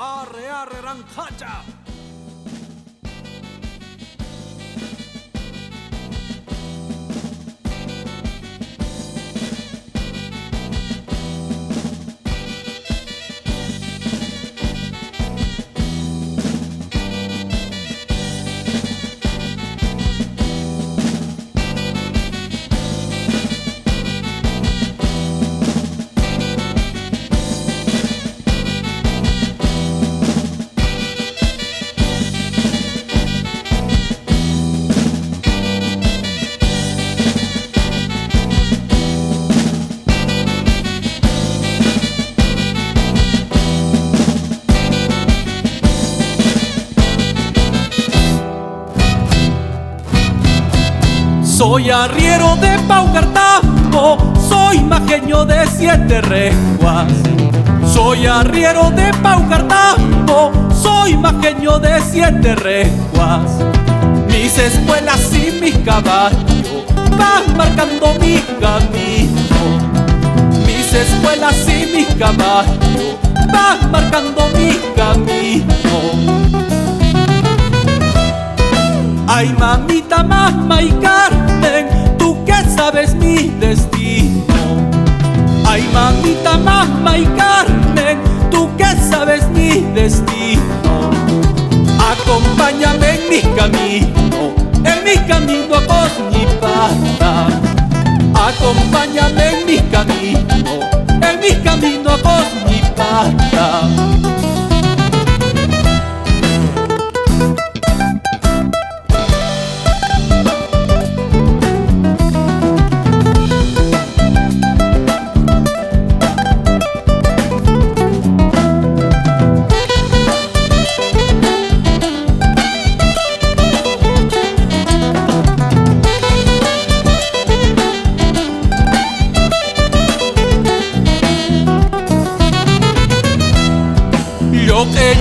Arre, arre, rancacha. Soy arriero de Paucartambo, soy majeño de Siete Renguas. Soy arriero de Paucartambo, soy majeño de Siete Renguas. Mis espuelas y mis caballos van marcando mi camino. Mis espuelas y mis caballos van marcando mi camino. Ay, mamita, mamá y Carmen, tú que sabes mi destino. Ay, mamita, mamá y Carmen, tú que sabes mi destino. Acompáñame en mi camino a Cosñipata. Acompáñame en mi camino a Cosñipata.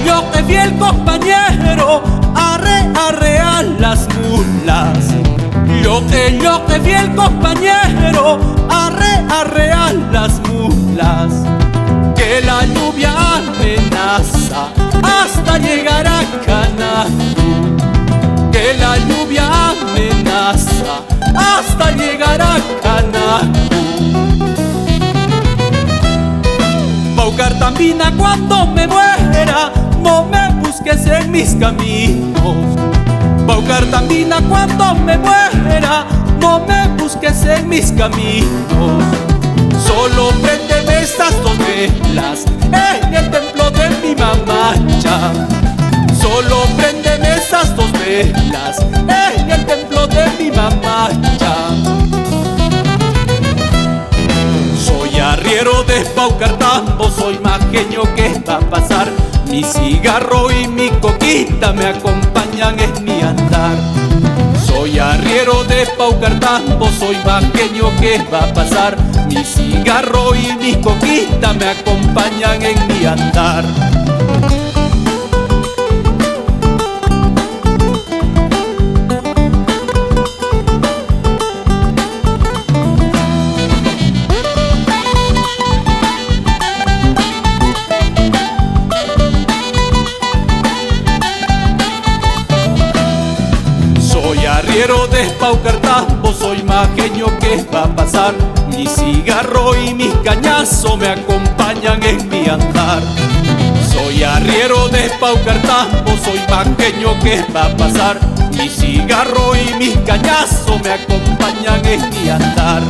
Yo que fiel compañero, arre, arre a las mulas. Yo que fiel compañero, arre, arre a las mulas. Que la lluvia amenaza hasta llegar a Canacú. Que la lluvia amenaza hasta llegar a Canacú. Paucartambina, cuando me muera, no me busques en mis caminos. Paucartambina, cuando me muera, no me busques en mis caminos. Solo préndeme estas dos velas en el templo de mi mamacha. Solo préndeme esas dos velas en el templo de mi mamacha. Soy arriero de Paucartambo, soy majeño que va a pasar. Mi cigarro y mi coquita me acompañan en mi andar. Soy arriero de Paucartambo, soy majeño que va a pasar. Mi cigarro y mi coquita me acompañan en mi andar. Soy arriero de Paucartambo, soy majeño que va a pasar. Mi cigarro y mis cañazos me acompañan en mi andar. Soy arriero de Paucartambo, soy majeño que va a pasar. Mi cigarro y mis cañazos me acompañan en mi andar.